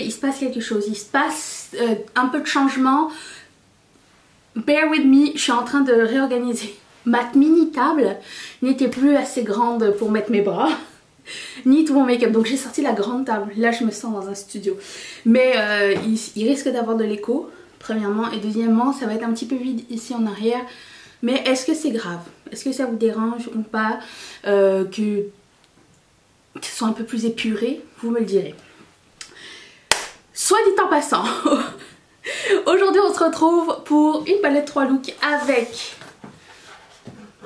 il se passe quelque chose, il se passe un peu de changement. Bear with me, je suis en train de réorganiser. Ma mini table n'était plus assez grande pour mettre mes bras, ni tout mon make-up. Donc j'ai sorti la grande table. Là je me sens dans un studio. Mais il risque d'avoir de l'écho, premièrement. Et deuxièmement, ça va être un petit peu vide ici en arrière. Mais est-ce que c'est grave? Est-ce que ça vous dérange ou pas que ce soit un peu plus épuré? Vous me le direz. Soit dit en passant, aujourd'hui on se retrouve pour une palette 3 looks avec...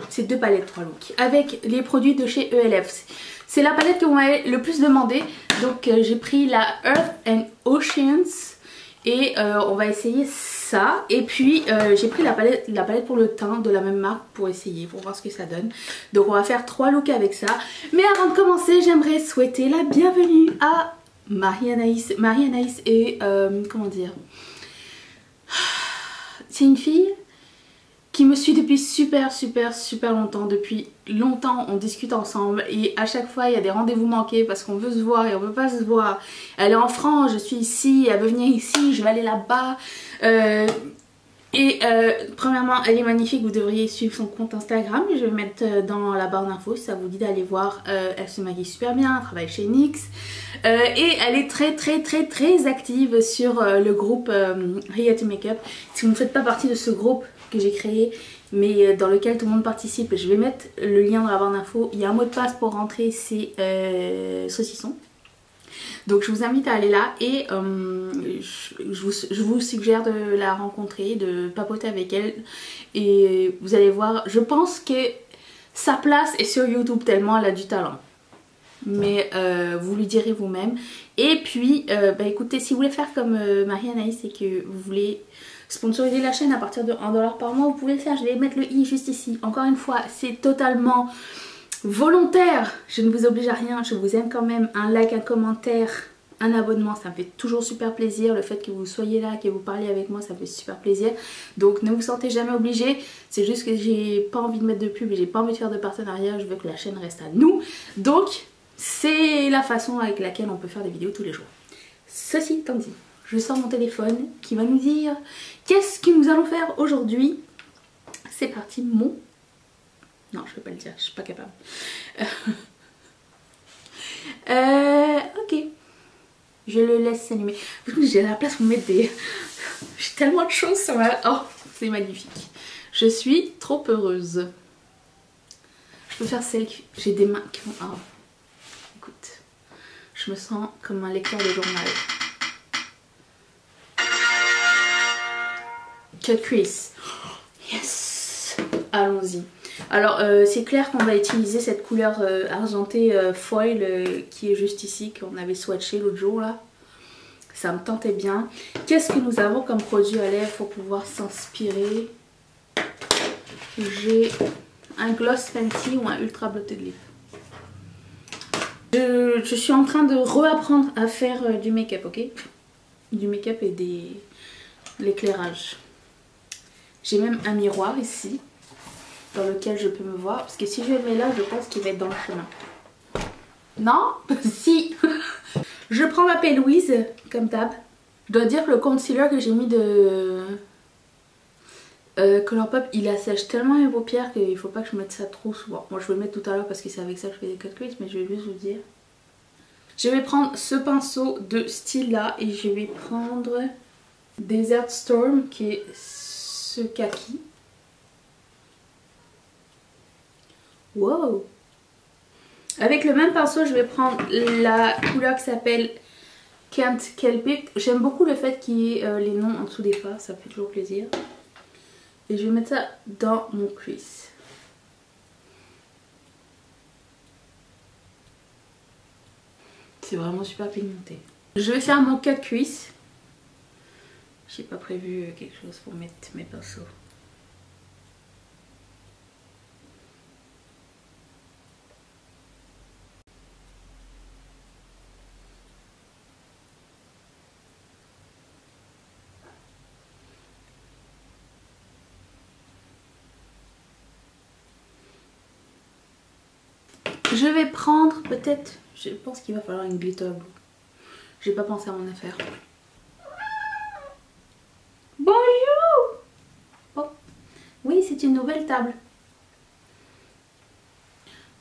C'est 2 palettes 3 looks avec les produits de chez ELF. C'est la palette que vous m'avez le plus demandé. Donc j'ai pris la Earth and Oceans et on va essayer ça. Et puis j'ai pris la palette pour le teint de la même marque pour essayer, pour voir ce que ça donne. Donc on va faire 3 looks avec ça. Mais avant de commencer, j'aimerais souhaiter la bienvenue à Marie-Anaïs. Marie-Anaïs est... comment dire? C'est une fille qui me suit depuis super longtemps. Depuis longtemps on discute ensemble et à chaque fois il y a des rendez-vous manqués parce qu'on veut se voir et on veut pas se voir. Elle est en France, je suis ici, elle veut venir ici, je vais aller là-bas. Premièrement elle est magnifique, vous devriez suivre son compte Instagram, je vais mettre dans la barre d'infos si ça vous dit d'aller voir. Elle se maquille super bien, elle travaille chez NYX et elle est très active sur le groupe Riette Makeup. Si vous ne faites pas partie de ce groupe que j'ai créé mais dans lequel tout le monde participe, je vais mettre le lien dans la barre d'infos. Il y a un mot de passe pour rentrer, c'est saucisson. Donc je vous invite à aller là et je vous suggère de la rencontrer, de papoter avec elle et vous allez voir, je pense que sa place est sur YouTube tellement elle a du talent. Mais vous lui direz vous-même. Et puis écoutez, si vous voulez faire comme Marie-Anaïs et que vous voulez sponsoriser la chaîne à partir de 1 $ par mois, vous pouvez le faire. Je vais mettre le i juste ici. Encore une fois, c'est totalement volontaire. Je ne vous oblige à rien. Je vous aime quand même. Un like, un commentaire, un abonnement, ça me fait toujours super plaisir. Le fait que vous soyez là, que vous parliez avec moi, ça me fait super plaisir. Donc ne vous sentez jamais obligé. C'est juste que j'ai pas envie de mettre de pub et j'ai pas envie de faire de partenariat. Je veux que la chaîne reste à nous. Donc c'est la façon avec laquelle on peut faire des vidéos tous les jours. Ceci étant dit, je sors mon téléphone qui va nous dire qu'est-ce que nous allons faire aujourd'hui. C'est parti, mon... Non, je ne vais pas le dire, je suis pas capable. Ok. Je le laisse s'allumer. J'ai la place pour mettre des... J'ai tellement de choses sur ma... Oh, c'est magnifique. Je suis trop heureuse. Je peux faire celle qui... J'ai des mains qui vont... Oh. Écoute, je me sens comme un lecteur de journal. Cut crease. Yes. Allons-y. Alors c'est clair qu'on va utiliser cette couleur argentée foil qui est juste ici, qu'on avait swatché l'autre jour là. Ça me tentait bien. Qu'est-ce que nous avons comme produit à lèvres pour pouvoir s'inspirer? J'ai un Gloss Fenty ou un Ultra Blotted Lip. Je suis en train de reapprendre à faire du make-up, ok? Du make-up et de l'éclairage. J'ai même un miroir ici dans lequel je peux me voir. Parce que si je le mets là, je pense qu'il va être dans le chemin. Non? Si. Je prends ma P-Louise, comme d'hab. Je dois dire que le concealer que j'ai mis de Colourpop, il assèche tellement mes paupières qu'il ne faut pas que je mette ça trop souvent. Moi je vais le mettre tout à l'heure parce que c'est avec ça que je fais des cut crease, mais je vais juste vous dire. Je vais prendre ce pinceau de style là et je vais prendre Desert Storm qui est ce kaki. Wow! Avec le même pinceau, je vais prendre la couleur qui s'appelle Can't Help It. J'aime beaucoup le fait qu'il y ait les noms en dessous des pas, ça fait toujours plaisir. Et je vais mettre ça dans mon crease. C'est vraiment super pigmenté. Je vais faire mon cut crease. J'ai pas prévu quelque chose pour mettre mes pinceaux. Je vais prendre peut-être, je pense qu'il va falloir une glitter glue. J'ai pas pensé à mon affaire. Bonjour. Oh. Oui, c'est une nouvelle table.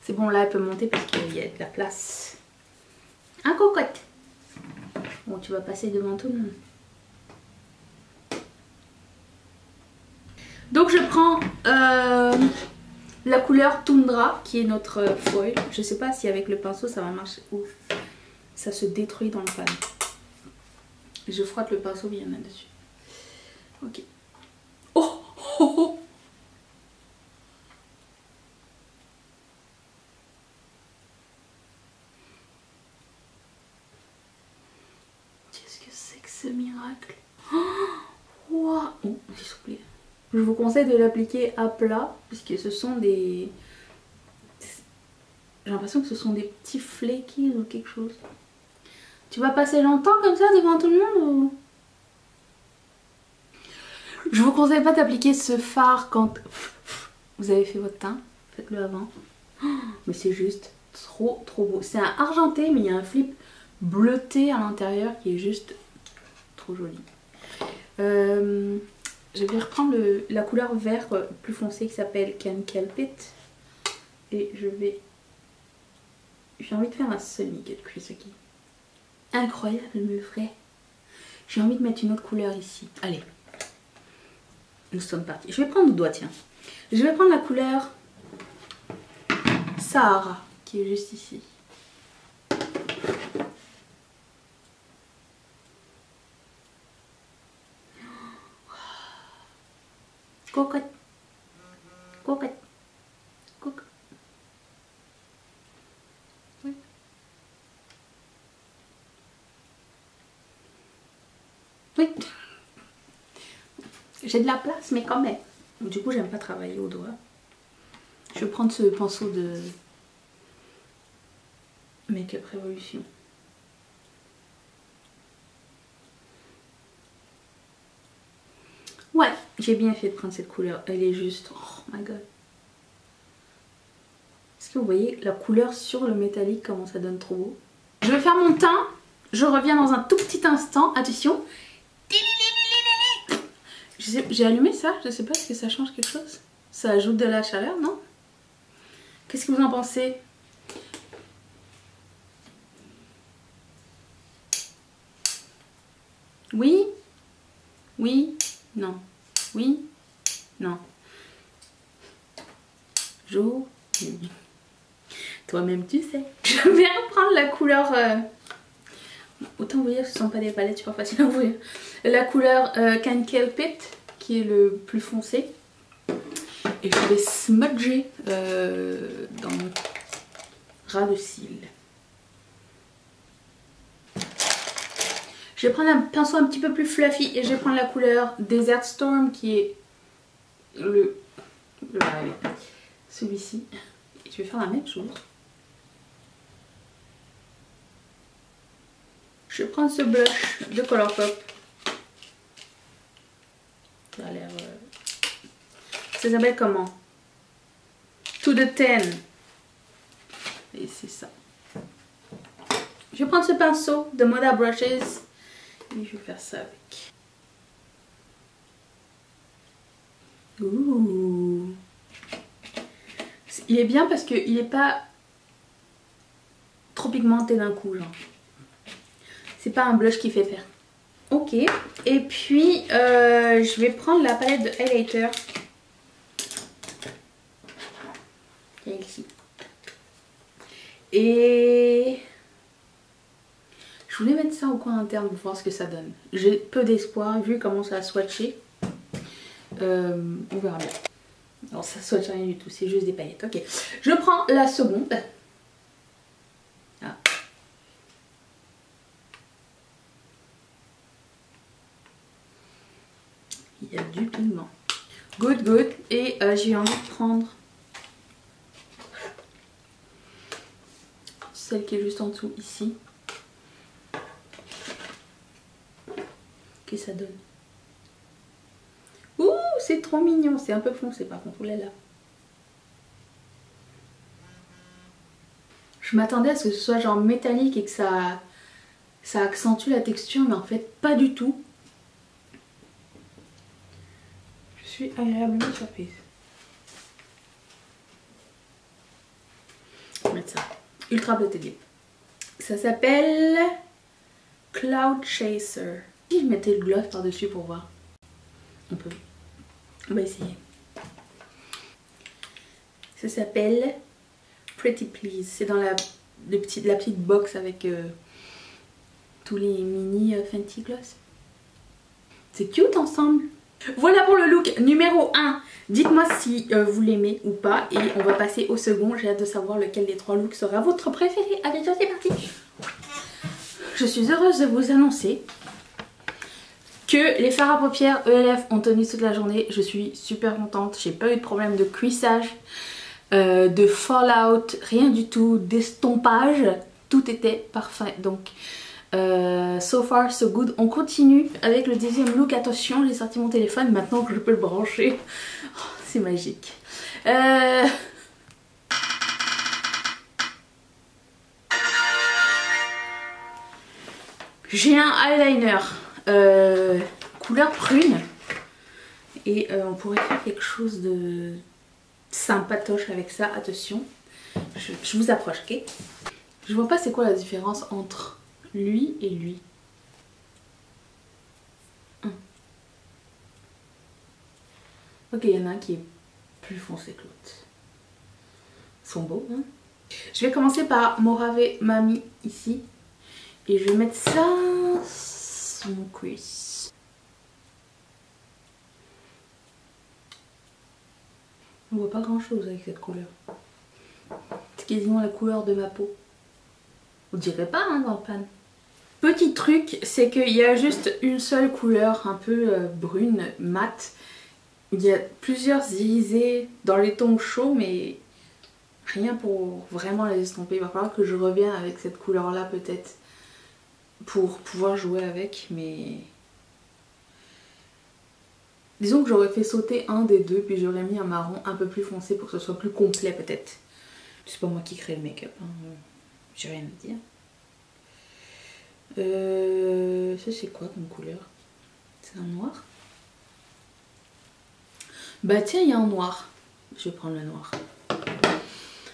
C'est bon, là elle peut monter parce qu'il y a de la place. Un cocotte. Bon, tu vas passer devant tout le monde. Donc je prends la couleur Tundra qui est notre foil. Je sais pas si avec le pinceau ça va marcher. Ouf, ça se détruit dans le pan. Je frotte le pinceau bien là-dessus. Ok. Oh, oh, oh. Qu'est-ce que c'est que ce miracle? Wow. Oh, j'ai soufflé. Je vous conseille de l'appliquer à plat puisque ce sont des... J'ai l'impression que ce sont des petits flakies ou quelque chose. Tu vas passer longtemps comme ça devant tout le monde ou... Je vous conseille pas d'appliquer ce fard quand vous avez fait votre teint. Faites-le avant. Mais c'est juste trop beau. C'est un argenté mais il y a un flip bleuté à l'intérieur qui est juste trop joli. Je vais reprendre la couleur vert plus foncé qui s'appelle Can't Help It. Et j'ai envie de faire un semi-cut crease aquí. Incroyable mais vrai. J'ai envie de mettre une autre couleur ici. Allez. Nous sommes partis. Je vais prendre le doigt, tiens. Je vais prendre la couleur Sahara qui est juste ici. Cocotte. Cocotte. Cocotte. Oui. Oui. J'ai de la place mais quand même. Du coup j'aime pas travailler au doigt. Je vais prendre ce pinceau de Make-up Revolution. Ouais, j'ai bien fait de prendre cette couleur. Elle est juste... Oh my god. Est-ce que vous voyez la couleur sur le métallique, comment ça donne trop beau? Je vais faire mon teint. Je reviens dans un tout petit instant. Attention. J'ai allumé ça. Je sais pas, est-ce que ça change quelque chose? Ça ajoute de la chaleur, non? Qu'est-ce que vous en pensez? Oui? Oui? Non. Oui? Non. Jour. Toi-même tu sais. Je vais reprendre la couleur... Autant vous dire que ce ne sont pas des palettes super faciles à ouvrir. La couleur Can't Help It qui est le plus foncé. Et je vais smudger dans mon ras de cils. Je vais prendre un pinceau un petit peu plus fluffy et je vais prendre la couleur Desert Storm qui est celui-ci. Et je vais faire la même chose. Je vais prendre ce blush de Colourpop. Ça a l'air... Ça s'appelle comment? To the 10. Et c'est ça. Je vais prendre ce pinceau de Moda Brushes. Et je vais faire ça avec. Ouh. Il est bien parce qu'il n'est pas trop pigmenté d'un coup, genre. C'est pas un blush qui fait peur. Ok. Et puis, je vais prendre la palette de highlighter. Ici. Et... je voulais mettre ça au coin interne pour voir ce que ça donne. J'ai peu d'espoir vu comment ça a swatché. On verra bien. Alors ça swatche rien du tout, c'est juste des paillettes. Ok. Je prends la seconde. Ah. Il y a du pigment. Good, good. Et j'ai envie de prendre celle qui est juste en dessous ici. Qu'est-ce que ça donne? Ouh, c'est trop mignon. C'est un peu foncé par contre. Oulala. Je m'attendais à ce que ce soit genre métallique et que ça Ça accentue la texture mais en fait pas du tout. Je suis agréablement surprise. Je vais mettre ça. Ultra Blotted Lip. Ça s'appelle Cloud Chaser. Si je mettais le gloss par dessus pour voir. On peut. On va essayer. Ça s'appelle Pretty Please. C'est dans la petite box avec tous les mini Fenty Gloss. C'est cute ensemble. Voilà pour le look numéro 1. Dites-moi si vous l'aimez ou pas. Et on va passer au second. J'ai hâte de savoir lequel des 3 looks sera votre préféré. Allez, c'est parti. Je suis heureuse de vous annoncer que les fards à paupières ELF ont tenu toute la journée. Je suis super contente. J'ai pas eu de problème de cuissage, de fallout, rien du tout, d'estompage. Tout était parfait. Donc so far so good. On continue avec le deuxième look. Attention, j'ai sorti mon téléphone maintenant que je peux le brancher. Oh, c'est magique. J'ai un eyeliner couleur prune et on pourrait faire quelque chose de sympatoche avec ça. Attention, je vous approche, ok? Je vois pas c'est quoi la différence entre lui et lui. Ok, il y en a un qui est plus foncé que l'autre. Ils sont beaux, hein? Je vais commencer par Morave Mami ici. Et je vais mettre ça sur mon cuisse. On voit pas grand chose avec cette couleur. C'est quasiment la couleur de ma peau. Vous direz pas hein, dans le pan. Petit truc, c'est qu'il y a juste une seule couleur un peu brune, mate. Il y a plusieurs irisés dans les tons chauds, mais rien pour vraiment les estomper. Il va falloir que je revienne avec cette couleur là peut-être pour pouvoir jouer avec, mais disons que j'aurais fait sauter un des deux puis j'aurais mis un marron un peu plus foncé pour que ce soit plus complet peut-être. C'est pas moi qui crée le make-up, hein. J'ai rien à dire. Ça c'est quoi comme couleur? C'est un noir? Bah tiens, il y a un noir. Je vais prendre le noir.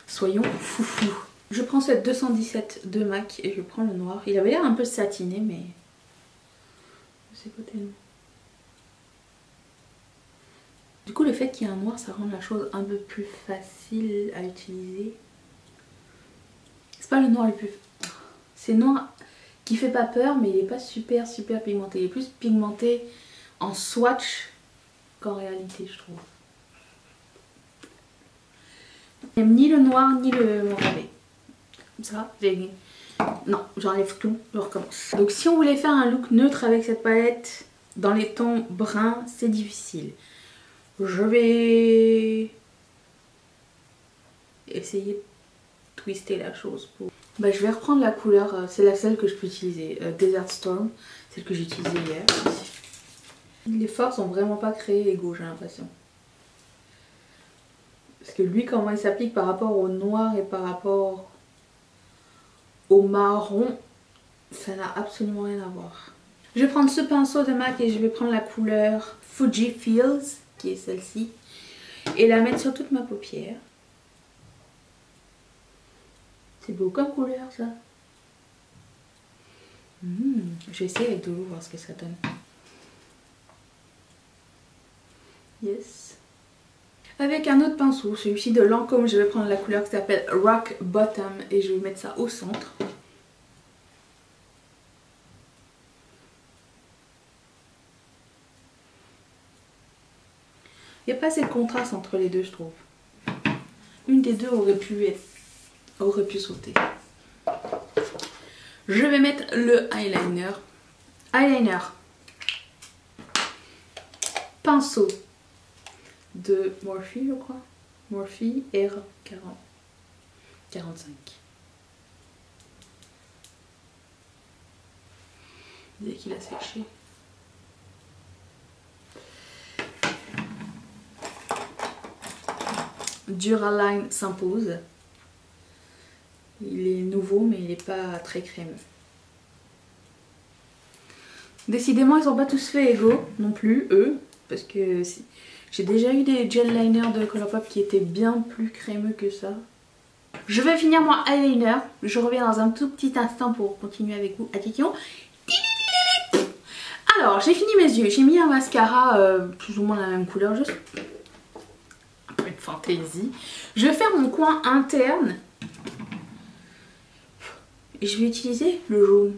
Soyons foufou. Je prends cette 217 de MAC et je prends le noir. Il avait l'air un peu satiné mais c'est pas tellement. Du coup le fait qu'il y ait un noir ça rend la chose un peu plus facile à utiliser. C'est pas le noir le plus... C'est noir qui fait pas peur mais il est pas super pigmenté. Il est plus pigmenté en swatch qu'en réalité je trouve. J'aime ni le noir ni le morave. Comme ça, j'ai... Non, j'enlève tout, je recommence. Donc si on voulait faire un look neutre avec cette palette dans les tons bruns, c'est difficile. Je vais essayer de twister la chose pour... Bah, je vais reprendre la couleur, c'est la seule que je peux utiliser, Desert Storm, celle que j'ai utilisée hier. Les forts sont vraiment pas créés égaux, j'ai l'impression. Parce que lui, comment il s'applique par rapport au noir et par rapport au marron, ça n'a absolument rien à voir. Je vais prendre ce pinceau de MAC et je vais prendre la couleur Fuji Feels, qui est celle-ci, et la mettre sur toute ma paupière. C'est beau comme couleur ça. Je vais essayer avec de l'eau voir ce que ça donne. Yes. Avec un autre pinceau, celui-ci de Lancôme, je vais prendre la couleur qui s'appelle Rock Bottom et je vais mettre ça au centre. Il n'y a pas assez de contraste entre les deux je trouve. Une des deux aurait pu sauter. Je vais mettre le eyeliner. Eyeliner. Pinceau de Morphe je crois. Morphe R40. 45. Dès qu'il a séché. Duraline s'impose. Il est nouveau mais il n'est pas très crémeux. Décidément ils sont pas tous faits égaux non plus eux. Parce que j'ai déjà eu des gel liners de Colourpop qui étaient bien plus crémeux que ça. Je vais finir mon eyeliner. Je reviens dans un tout petit instant pour continuer avec vous. Attention. Alors j'ai fini mes yeux. J'ai mis un mascara plus ou moins la même couleur. Juste un peu de fantaisie. Je vais faire mon coin interne. Et je vais utiliser le jaune.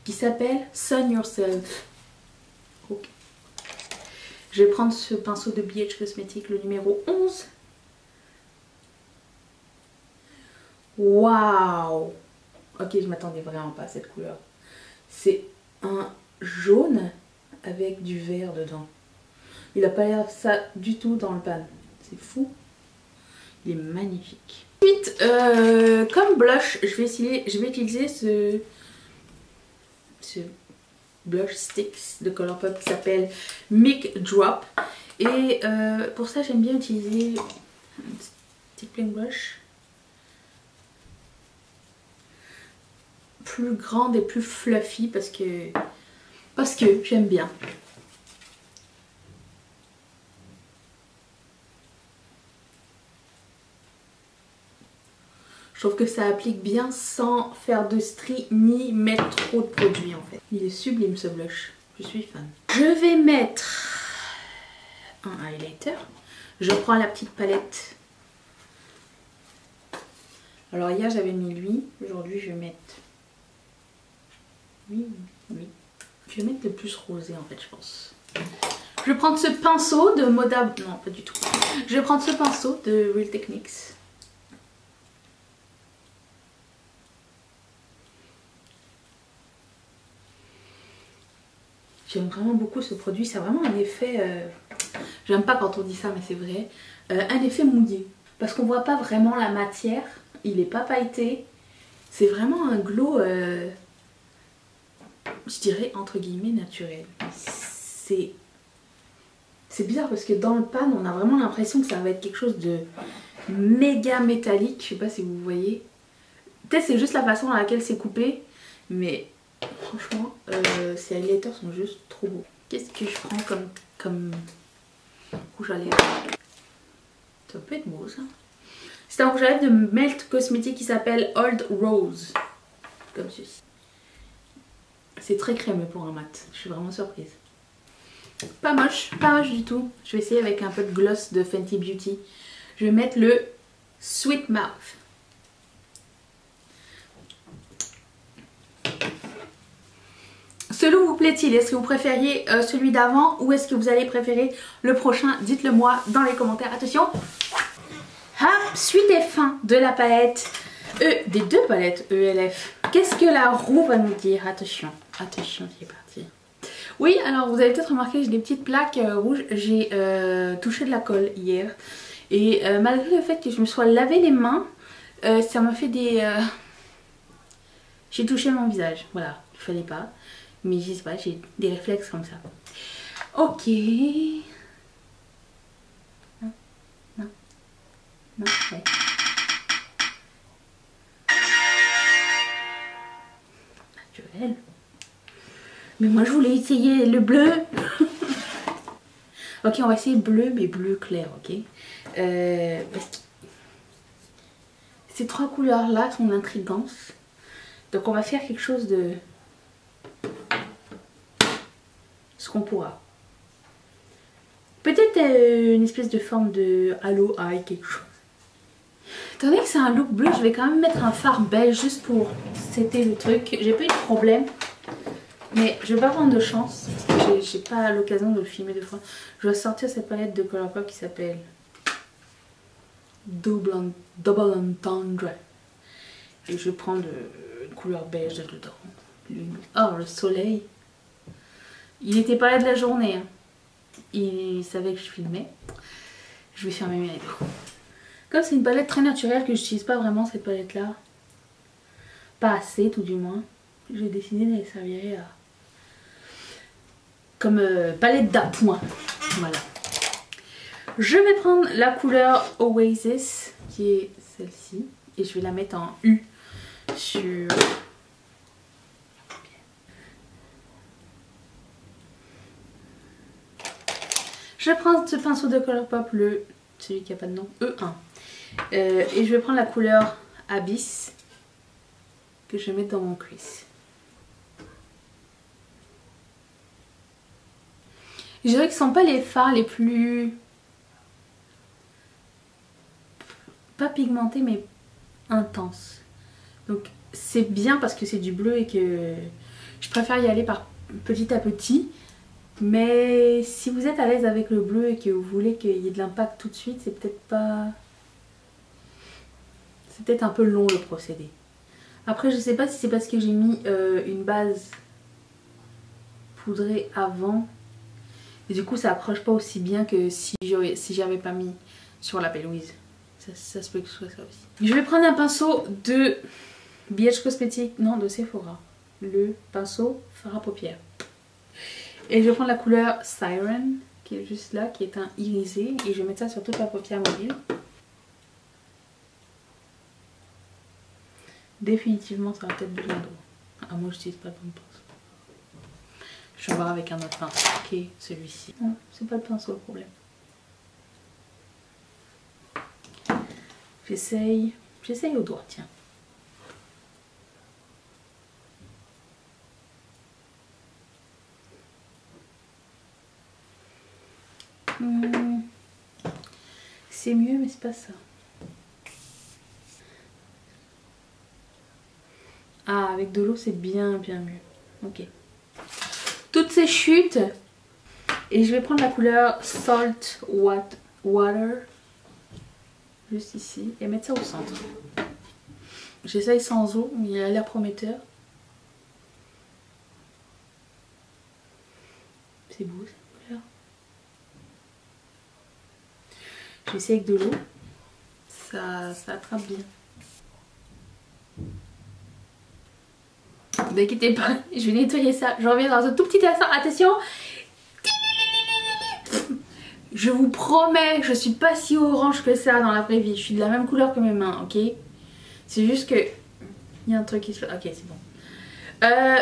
Qui s'appelle Sun Yourself. Ok. Je vais prendre ce pinceau de BH Cosmetics, le numéro 11. Waouh! Ok, je m'attendais vraiment pas à cette couleur. C'est un jaune avec du vert dedans. Il n'a pas l'air ça du tout dans le pan. C'est fou. Il est magnifique. Ensuite, comme blush, je vais utiliser ce blush sticks de Colourpop qui s'appelle Mic Drop. Et pour ça, j'aime bien utiliser un stippling brush plus grande et plus fluffy parce que j'aime bien. Je trouve que ça applique bien sans faire de stries ni mettre trop de produits en fait. Il est sublime ce blush, je suis fan. Je vais mettre un highlighter. Je prends la petite palette. Alors hier j'avais mis lui, aujourd'hui je vais mettre... Oui. Je vais mettre le plus rosé en fait je pense. Je vais prendre ce pinceau de Moda... Non pas du tout. Je vais prendre ce pinceau de Real Techniques. J'aime vraiment beaucoup ce produit, ça a vraiment un effet, j'aime pas quand on dit ça mais c'est vrai, un effet mouillé. Parce qu'on voit pas vraiment la matière, il est pas pailleté, c'est vraiment un glow, je dirais entre guillemets naturel. C'est bizarre parce que dans le pan on a vraiment l'impression que ça va être quelque chose de méga métallique, je sais pas si vous voyez. Peut-être c'est juste la façon dans laquelle c'est coupé, mais... Franchement, ces highlighters sont juste trop beaux. Qu'est-ce que je prends comme rouge à lèvres? Ça peut être beau ça. C'est un rouge à lèvres de Melt Cosmetics qui s'appelle Old Rose. Comme ceci. C'est très crémeux pour un mat. Je suis vraiment surprise. Pas moche du tout. Je vais essayer avec un peu de gloss de Fenty Beauty. Je vais mettre le Sweet Mouth. Ce look vous plaît-il? Est-ce que vous préfériez celui d'avant ou est-ce que vous allez préférer le prochain? Dites-le moi dans les commentaires. Attention. Hop, suite et fin de la palette. Des deux palettes ELF. Qu'est-ce que la roue va nous dire? Attention, attention, c'est parti. Oui, alors vous avez peut-être remarqué, j'ai des petites plaques rouges. J'ai touché de la colle hier. Et malgré le fait que je me sois lavé les mains, ça m'a fait des... J'ai touché mon visage. Voilà, il fallait pas. Mais je sais pas, j'ai des réflexes comme ça. Ok. Non, non, non, ouais. Naturel. Mais moi je voulais essayer le bleu. Ok, on va essayer bleu, mais bleu clair, ok. Parce que ces trois couleurs là sont intrigantes. Donc on va faire quelque chose de... ce qu'on pourra. Peut-être une espèce de forme de halo eye, quelque chose. Étant donné que c'est un look bleu, je vais quand même mettre un fard beige juste pour setter le truc. J'ai pas eu de problème, mais je vais pas prendre de chance parce que j'ai pas l'occasion de le filmer deux fois. Je vais sortir cette palette de Colourpop qui s'appelle Double Entendre. Et je vais prendre une couleur beige dedans. Oh, le soleil. Il était pas là de la journée. Hein. Il savait que je filmais. Je vais fermer mes lèvres. Comme c'est une palette très naturelle que j'utilise pas vraiment cette palette là. Pas assez tout du moins. J'ai décidé de les servir à... comme palette d'appoint. Voilà. Je vais prendre la couleur Oasis qui est celle-ci. Et je vais la mettre en U sur... Je prends ce pinceau de Colourpop, celui qui n'a pas de nom, E1. Et je vais prendre la couleur Abyss que je vais mettre dans mon crease. Je dirais que ce ne sont pas les fards les plus... pas pigmentés mais intenses. Donc c'est bien parce que c'est du bleu et que je préfère y aller par petit à petit. Mais si vous êtes à l'aise avec le bleu et que vous voulez qu'il y ait de l'impact tout de suite, c'est peut-être pas... c'est peut-être un peu long le procédé. Après je sais pas si c'est parce que j'ai mis une base poudrée avant. Et du coup ça approche pas aussi bien que si j'avais pas mis sur la Louise. Ça se peut que ce soit ça aussi. Je vais prendre un pinceau de BH Cosmetics, non de Sephora. Le pinceau fard à paupières. Et je vais prendre la couleur Siren qui est juste là, qui est un irisé. Et je vais mettre ça sur toute la paupière mobile. Définitivement ça va peut-être devenir drôle. Ah moi je n'utilise pas le bon pinceau. Je vais voir avec un autre pinceau qui est celui-ci. Non, c'est pas le pinceau le problème. J'essaye au doigt, tiens. C'est mieux mais c'est pas ça. Ah avec de l'eau c'est bien mieux. Ok. Toutes ces chutes. Et je vais prendre la couleur Salt Water. Juste ici. Et mettre ça au centre. J'essaye sans eau, mais il a l'air prometteur. C'est beau cette couleur. Je vais essayer avec de l'eau. Ça attrape bien. Ne vous inquiétez pas, je vais nettoyer ça. Je reviens dans un tout petit instant. Attention. Je vous promets, je suis pas si orange que ça dans la vraie vie. Je suis de la même couleur que mes mains, ok? C'est juste que... il y a un truc qui se... ok, c'est bon.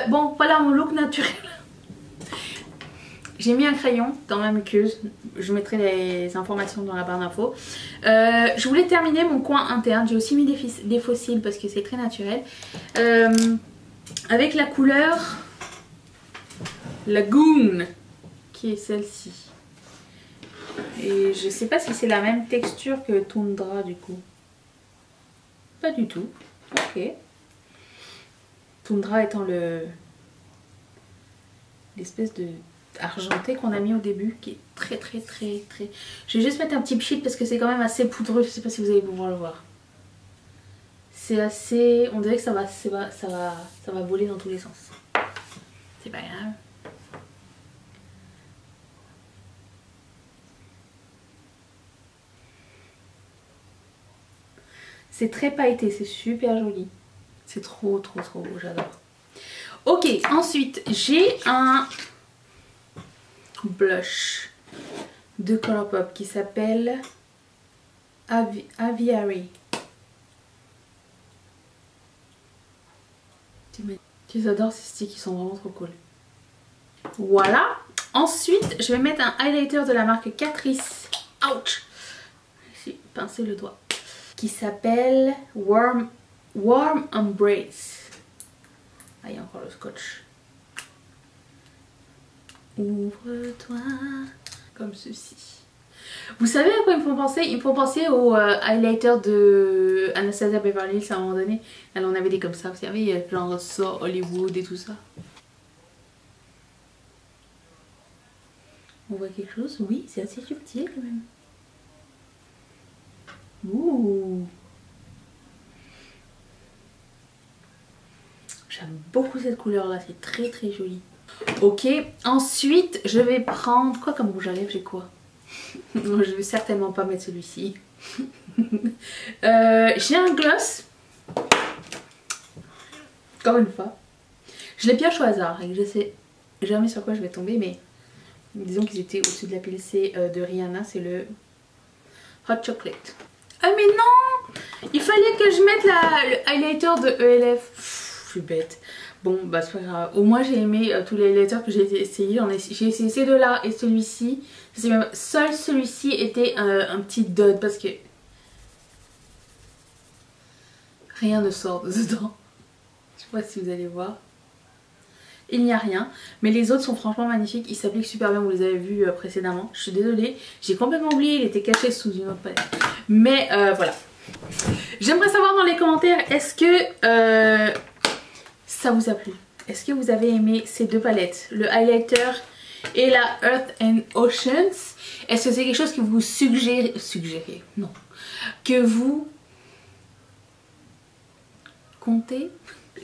Bon, voilà mon look naturel. J'ai mis un crayon dans ma muqueuse. Je mettrai les informations dans la barre d'infos. Je voulais terminer mon coin interne. J'ai aussi mis des fossiles parce que c'est très naturel. Avec la couleur Lagoon, qui est celle-ci. Et je sais pas si c'est la même texture que Tundra du coup. Pas du tout. Ok. Tundra étant l'espèce de argenté qu'on a mis au début, qui est très. Je vais juste mettre un petit pchit parce que c'est quand même assez poudreux. Je sais pas si vous allez pouvoir le voir. C'est assez... on dirait que ça va voler dans tous les sens. C'est pas grave. C'est très pailleté, c'est super joli. C'est trop beau, j'adore. Ok, ensuite j'ai un blush de Colourpop qui s'appelle Aviary. Tu adores ces sticks, ils sont vraiment trop cool. Voilà. Ensuite, je vais mettre un highlighter de la marque Catrice. Ouch! J'ai pincé le doigt. Qui s'appelle Warm Embrace. Ah, il y a encore le scotch. Ouvre-toi. Comme ceci. Vous savez à quoi ils me font penser? Ils me font penser au highlighter de Anastasia Beverly Hills à un moment donné. Elle en avait des comme ça, vous savez, genre ça, Hollywood et tout ça. On voit quelque chose? Oui, c'est assez subtil quand même. Ouh. J'aime beaucoup cette couleur là, c'est très joli. Ok, ensuite je vais prendre... quoi comme rouge à lèvres? J'ai quoi? Je vais certainement pas mettre celui-ci. J'ai un gloss. Encore une fois. Je les pioche au hasard et je sais jamais sur quoi je vais tomber, mais disons qu'ils étaient au-dessus de la pile. C'est de Rihanna, c'est le Hot Chocolate. Ah mais non! Il fallait que je mette le highlighter de ELF. Pff, je suis bête. Bon bah c'est pas grave. Au moins j'ai aimé tous les highlighters que j'ai essayé. J'ai essayé ces deux là et celui-ci. Seul celui-ci était un petit dud parce que rien ne sort de dedans. Je sais pas si vous allez voir. Il n'y a rien. Mais les autres sont franchement magnifiques. Ils s'appliquent super bien. Vous les avez vus précédemment. Je suis désolée. J'ai complètement oublié. Il était caché sous une autre palette. Mais voilà. J'aimerais savoir dans les commentaires. Est-ce que ça vous a plu? Est-ce que vous avez aimé ces deux palettes? Le highlighter et la Earth and Oceans. Est-ce que c'est quelque chose que vous suggérez? Non. Que vous comptez?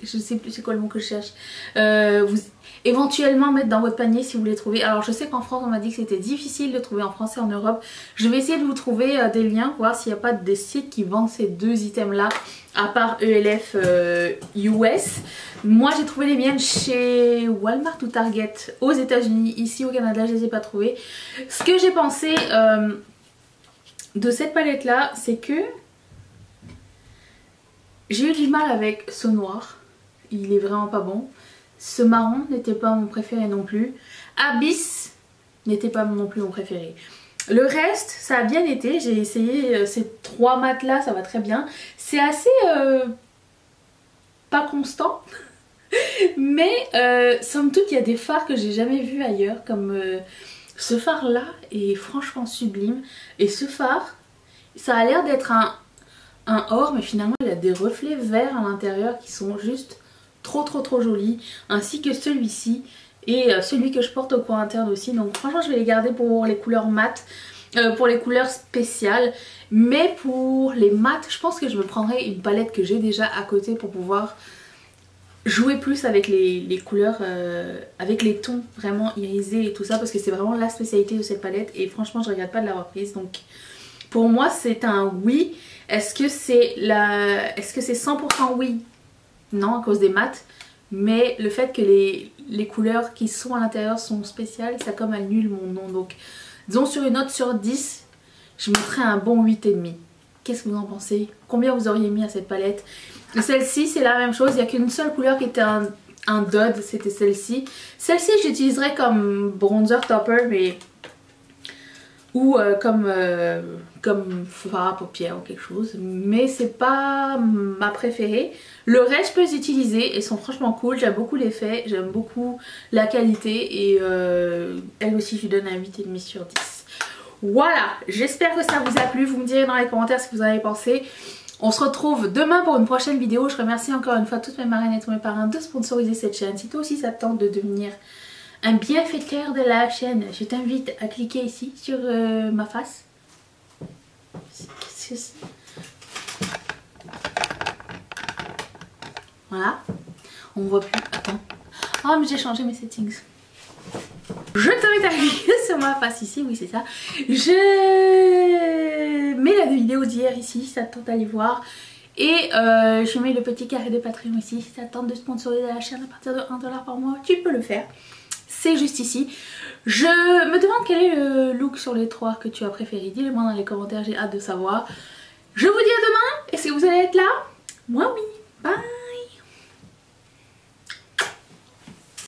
Je sais plus c'est quoi le mot que je cherche. Vous éventuellement mettre dans votre panier si vous les trouvez. Alors je sais qu'en France on m'a dit que c'était difficile de trouver en français en Europe. Je vais essayer de vous trouver des liens, voir s'il n'y a pas des sites qui vendent ces deux items là, à part ELF US. Moi j'ai trouvé les miennes chez Walmart ou Target aux États-Unis. Ici au Canada je les ai pas trouvées. Ce que j'ai pensé de cette palette là, c'est que j'ai eu du mal avec ce noir. Il est vraiment pas bon. Ce marron n'était pas mon préféré non plus. Abyss n'était pas non plus mon préféré. Le reste, ça a bien été. J'ai essayé ces trois mats là, ça va très bien. C'est assez pas constant. Mais somme toute, il y a des fards que j'ai jamais vus ailleurs. Comme ce phare là est franchement sublime. Et ce phare, ça a l'air d'être un or, mais finalement il a des reflets verts à l'intérieur qui sont juste trop jolis, ainsi que celui-ci et celui que je porte au coin interne aussi. Donc franchement je vais les garder pour les couleurs mates, pour les couleurs spéciales, mais pour les mates je pense que je me prendrai une palette que j'ai déjà à côté pour pouvoir jouer plus avec les couleurs, avec les tons vraiment irisés et tout ça, parce que c'est vraiment la spécialité de cette palette et franchement je regrette pas de l'avoir prise. Donc pour moi c'est un oui. Est-ce que c'est 100% oui? Non, à cause des mats. Mais le fait que les couleurs qui sont à l'intérieur sont spéciales, ça comme annule mon nom. Donc disons sur une note sur 10, je mettrais un bon 8,5. Qu'est-ce que vous en pensez? Combien vous auriez mis à cette palette? Celle-ci c'est la même chose, il n'y a qu'une seule couleur qui était un dud, c'était celle-ci. Celle-ci j'utiliserais comme bronzer topper, mais ou comme fard à paupières ou quelque chose, mais c'est pas ma préférée. Le reste je peux les utiliser et sont franchement cool. J'aime beaucoup l'effet, j'aime beaucoup la qualité et elle aussi je lui donne un 8,5 sur 10. Voilà, j'espère que ça vous a plu. Vous me direz dans les commentaires ce que vous en avez pensé. On se retrouve demain pour une prochaine vidéo. Je remercie encore une fois toutes mes marraines et tous mes parrains de sponsoriser cette chaîne. Si toi aussi ça te tente de devenir un bienfaiteur de la chaîne, je t'invite à cliquer ici sur ma face. Qu'est-ce que c'est? Voilà. On voit plus. Attends. Oh mais j'ai changé mes settings. Je t'invite à cliquer sur ma face ici, oui c'est ça. Je mets la vidéo d'hier ici, ça te tente d'aller voir. Et je mets le petit carré de Patreon ici, si ça te tente de sponsoriser la chaîne à partir de 1$ par mois, tu peux le faire. C'est juste ici. Je me demande quel est le look sur les trois que tu as préféré. Dis-le moi dans les commentaires, j'ai hâte de savoir. Je vous dis à demain. Est-ce que vous allez être là? Moi oui. Bye.